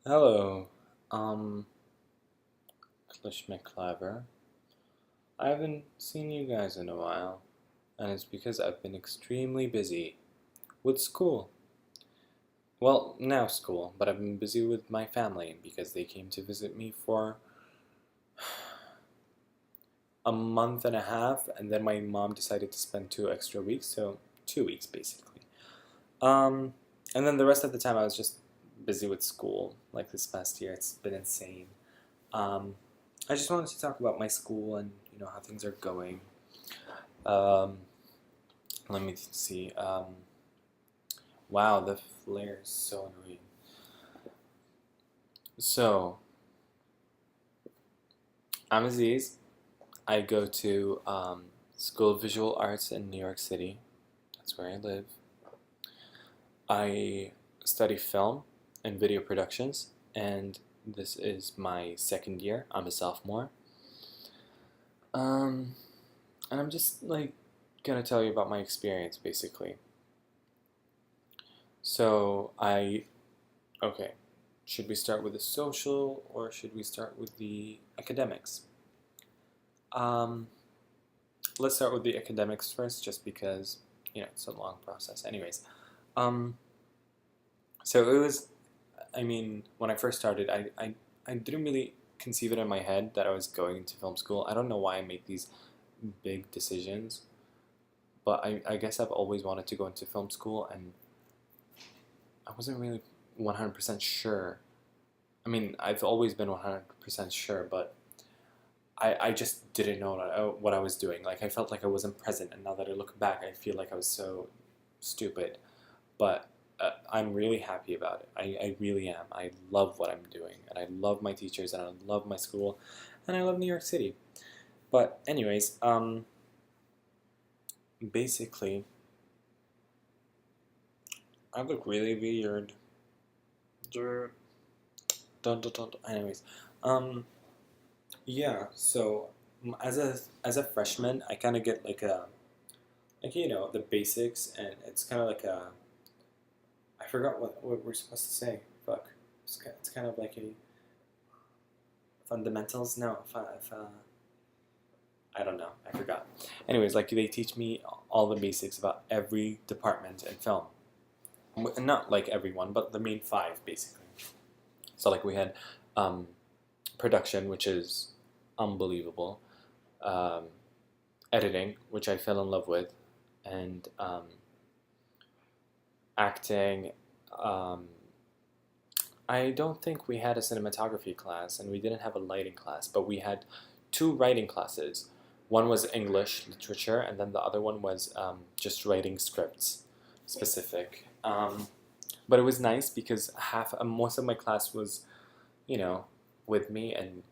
Hello, um, Klish McClever. I haven't seen you guys in a while, and it's because I've been extremely busy with school. Well, now school, but I've been busy with my family because they came to visit me for a month and a half, and then my mom decided to spend 2 extra weeks, so 2 weeks basically. Um, and then the rest of the time I was just busy with school, like this past year. It's been insane. Um, I just wanted to talk about my school and how things are going. Um, Let me see. Wow, the flare is so annoying. So I'm Aziz. I go to School of Visual Arts in New York City. That's where I live. I study film and video productions, and this is my second year. I'm a sophomore. Um, and I'm just like gonna tell you about my experience basically. So okay, should we start with the social or should we start with the academics? Um, let's start with the academics first, just because it's a long process. Anyways, um, so it was. I mean, when I first started, I didn't really conceive it in my head that I was going into film school. I don't know why I made these big decisions, but I guess I've always wanted to go into film school, and I wasn't really 100% sure. I mean, I've always been 100% sure, but I just didn't know what I was doing. Like, I felt like I wasn't present, and now that I look back, I feel like I was so stupid. But I'm really happy about it. I really am. I love what I'm doing, and I love my teachers, and I love my school, and I love New York City. But anyways, basically, I look really weird. Dun, dun, dun, dun. Anyways, um, yeah. So as a freshman, I kind of get like the basics, and it's kind of like a I forgot what we're supposed to say. Fuck. It's kind of like a fundamentals. No, I don't know. I forgot. Anyways, like they teach me all the basics about every department in film. Not like everyone, but the main five basically. So like we had um, production, which is unbelievable. Um, Editing, which I fell in love with, and acting. Um, I don't think we had a cinematography class, and we didn't have a lighting class, but we had two writing classes. One was English literature, and then the other one was just writing scripts specific. But it was nice because most of my class was, you know, with me, and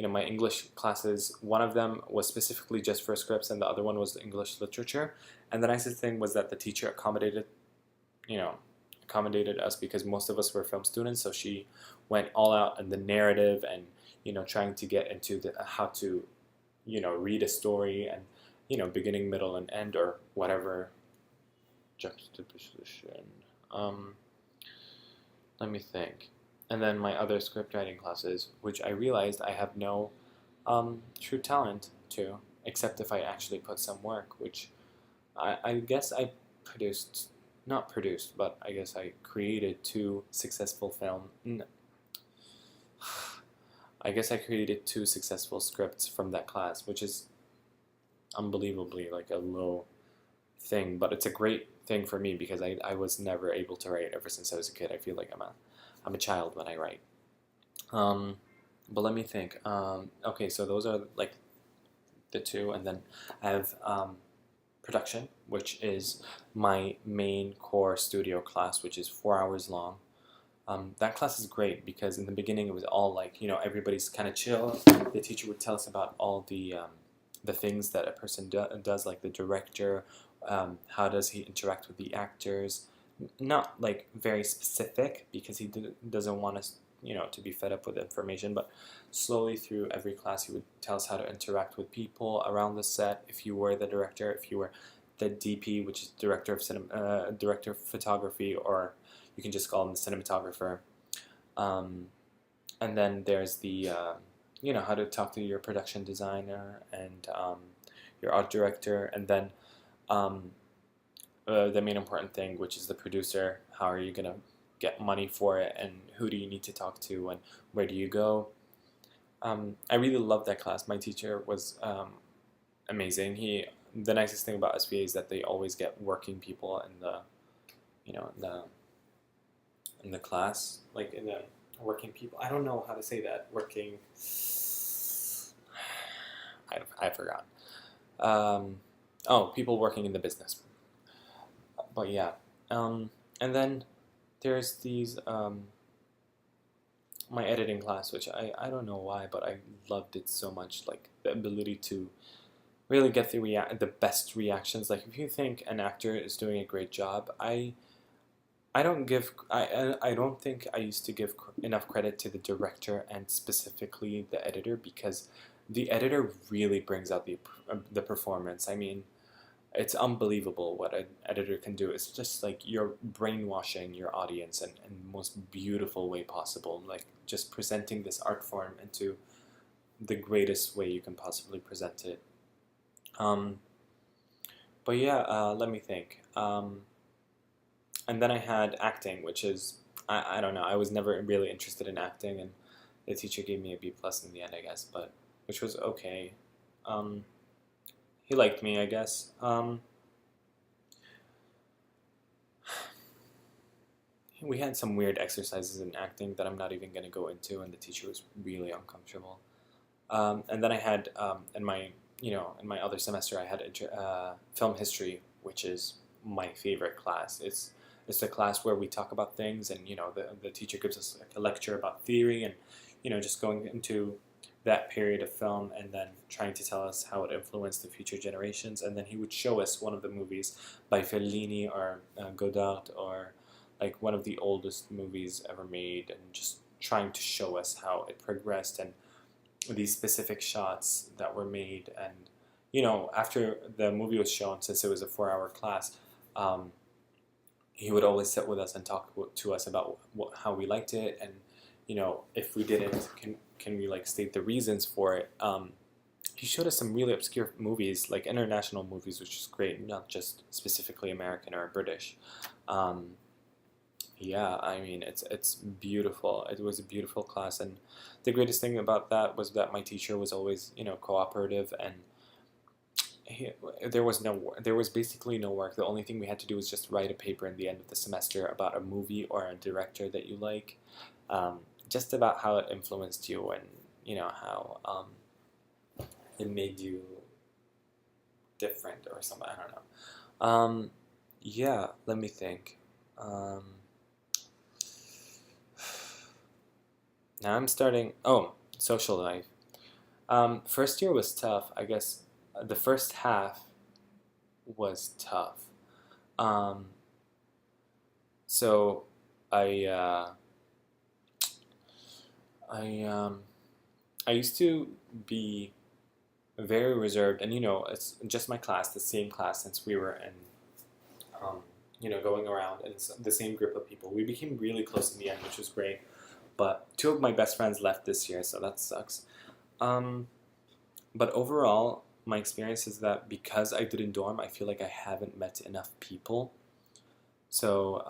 my English classes. One of them was specifically just for scripts, and the other one was English literature. And the nicest thing was that the teacher you know, accommodated us because most of us were film students. So she went all out in the narrative and trying to get into the how to read a story and beginning, middle, and end or whatever juxtaposition. Um, Let me think. And then my other script writing classes, which I realized I have no true talent to, except if I actually put some work, which I guess I produced, not produced, but I guess I created two successful I guess I created two successful scripts from that class, which is unbelievably like a low thing, but it's a great thing for me because I was never able to write ever since I was a kid. I feel like I'm a child when I write. Um, but let me think. Okay, so those are like the two, and then I have production, which is my main core studio class, which is 4 hours long. That class is great because in the beginning it was all like everybody's kind of chill. The teacher would tell us about all the things that a person does, like the director, how does he interact with the actors. Not like very specific because he doesn't want us to be fed up with information, but slowly through every class he would tell us how to interact with people around the set. If you were the director, if you were the DP, which is director of photography, or you can just call him the cinematographer. And then there's the how to talk to your production designer and your art director, and then um, the main important thing, which is the producer. How are you gonna get money for it, and who do you need to talk to, and where do you go? I really loved that class. My teacher was amazing. The nicest thing about SVA is that they always get working people in the you know in the class, like in the working people. I don't know how to say that. Working. I forgot. Um, oh, people working in the business. But yeah, and then there's these my editing class, which I don't know why, but I loved it so much. Like the ability to really get the best reactions. Like if you think an actor is doing a great job, I don't think I used to give enough credit to the director and specifically the editor, because the editor really brings out the performance. I mean, it's unbelievable what an editor can do. It's just like you're brainwashing your audience in the most beautiful way possible. Like just presenting this art form into the greatest way you can possibly present it. Um, but yeah, let me think. And then I had acting, which is I don't know. I was never really interested in acting, and the teacher gave me a B plus in the end, I guess, but which was okay. Um, he liked me, I guess. We had some weird exercises in acting that I'm not even going to go into, and the teacher was really uncomfortable. And then I had in my other semester I had film history, which is my favorite class. It's a class where we talk about things, and the teacher gives us like a lecture about theory, and just going into that period of film, and then trying to tell us how it influenced the future generations. And then he would show us one of the movies by Fellini or Godard, or like one of the oldest movies ever made, and just trying to show us how it progressed and these specific shots that were made. And after the movie was shown, since it was a 4-hour class, he would always sit with us and talk to us about how we liked it, and if we didn't, can we like state the reasons for it. He showed us some really obscure movies, like international movies, which is great, not just specifically American or British. um, yeah, I mean, it's beautiful. It was a beautiful class, and the greatest thing about that was that my teacher was always cooperative, and he, there was basically no work. The only thing we had to do was just write a paper in the end of the semester about a movie or a director that you like, um, just about how it influenced you, and how it made you different or something. I don't know. Yeah, let me think. Um, Now I'm starting. Oh, social life. First year was tough. I guess the first half was tough. Um, so I I I used to be very reserved, and it's just my class, the same class since we were in going around, and it's the same group of people. We became really close in the end, which was great. But two of my best friends left this year, so that sucks. Um, but overall, my experience is that because I didn't dorm, I feel like I haven't met enough people. So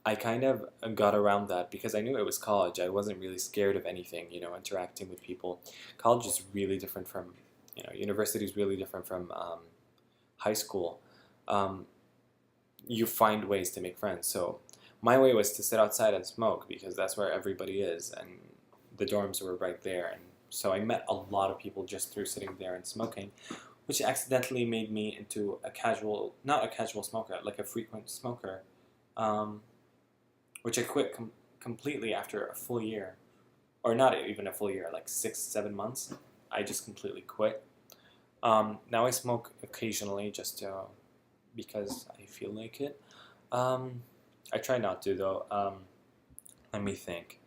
I kind of got around that because I knew it was college. I wasn't really scared of anything, interacting with people. College is really different from, university is really different from high school. Um, you find ways to make friends. So my way was to sit outside and smoke because that's where everybody is, and the dorms were right there. And so I met a lot of people just through sitting there and smoking, which accidentally made me into not a casual smoker, like a frequent smoker, um, which I quit completely after a full year, or not even a full year, like 6, 7 months. I just completely quit. Now I smoke occasionally just because I feel like it. I try not to though. Let me think.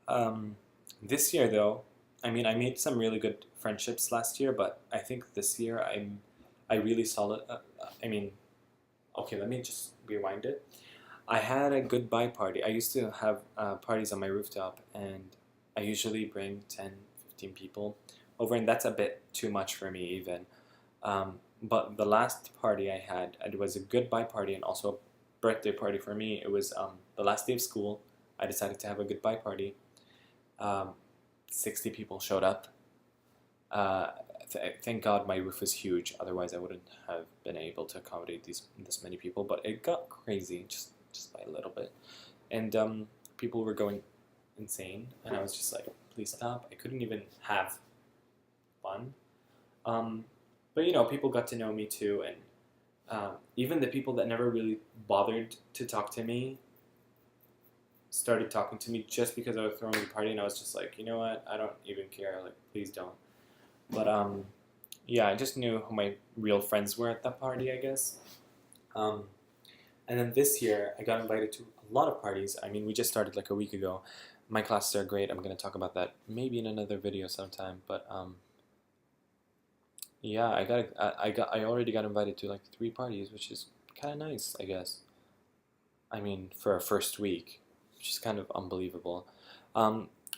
Um, this year though, I mean, I made some really good friendships last year, but I think this year I really solid. I mean, okay, let me just rewind it. I had a goodbye party. I used to have parties on my rooftop, and I usually bring 10, 15 people over, and that's a bit too much for me even. But the last party I had, it was a goodbye party and also a birthday party for me. It was the last day of school. I decided to have a goodbye party. 60 people showed up. Thank God my roof was huge, otherwise I wouldn't have been able to accommodate this many people. But it got crazy just by a little bit, and people were going insane, and I was just like, please stop. I couldn't even have fun. But you know, people got to know me too, and even the people that never really bothered to talk to me started talking to me just because I was throwing the party, and I was just like, you know what, I don't even care, like, please don't. But yeah, I just knew who my real friends were at that party, I guess. And then this year, I got invited to a lot of parties. I mean, we just started like a week ago. My classes are great. I'm going to talk about that maybe in another video sometime. But yeah, I already got invited to like 3 parties, which is kind of nice, I guess. I mean, for a first week, which is kind of unbelievable.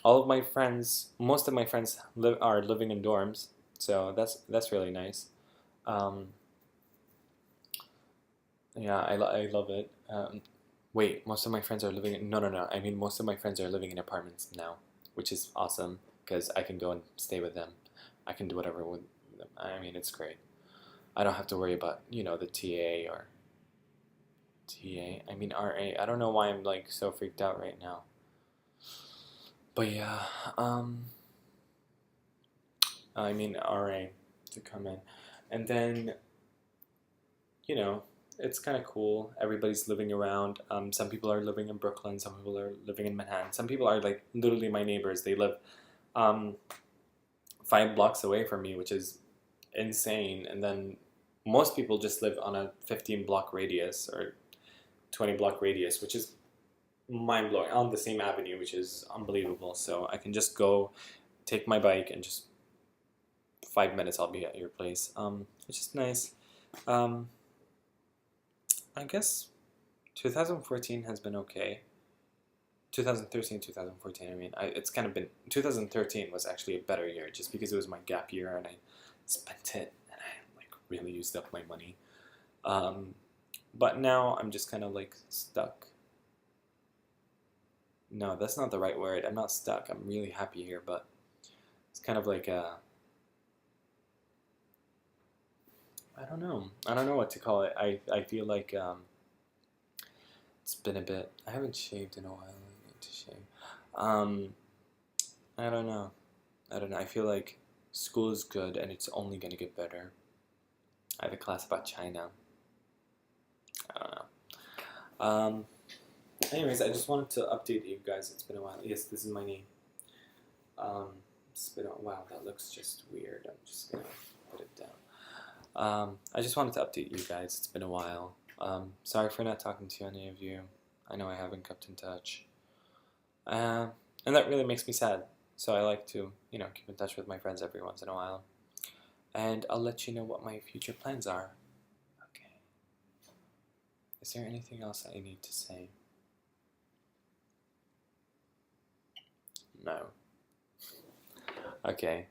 All of my friends, most of my friends are living in dorms, so that's really nice. Yeah, I love it. Wait, most of my friends are living in, no. I mean, most of my friends are living in apartments now, which is awesome because I can go and stay with them. I can do whatever with them. I mean, it's great. I don't have to worry about, you know, the TA or TA. I mean, RA. I don't know why I'm like so freaked out right now. But yeah, I mean RA to come in, and then, you know, it's kind of cool. Everybody's living around. Some people are living in Brooklyn. Some people are living in Manhattan. Some people are like literally my neighbors. They live 5 blocks away from me, which is insane. And then most people just live on a 15-block radius or 20-block radius, which is mind-blowing, on the same avenue, which is unbelievable. So I can just go take my bike and just 5 minutes I'll be at your place, which is nice. I guess 2014 has been okay. 2013, 2014, I mean, it's kind of been, 2013 was actually a better year just because it was my gap year and I spent it and I like really used up my money. But now I'm just kind of like stuck. No, that's not the right word. I'm not stuck. I'm really happy here, but it's kind of like I don't know. I don't know what to call it. I feel like it's been a bit. I haven't shaved in a while. I need to shave. I don't know. I feel like school is good and it's only gonna get better. I have a class about China. I don't know. Anyways, I just wanted to update you guys. It's been a while. Yes, this is my name. It's been a wow. That looks just weird. I'm just gonna put it down. I just wanted to update you guys. It's been a while. Sorry for not talking to any of you. I know I haven't kept in touch. And that really makes me sad. So I like to, you know, keep in touch with my friends every once in a while. And I'll let you know what my future plans are. Okay. Is there anything else I need to say? No. Okay.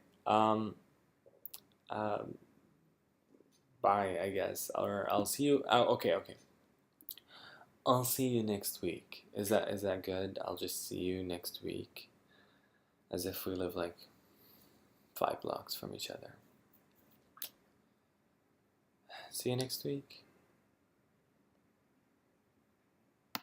Bye, I guess. Or I'll see you. Oh, okay. I'll see you next week. Is that good? I'll just see you next week. As if we live like 5 blocks from each other. See you next week.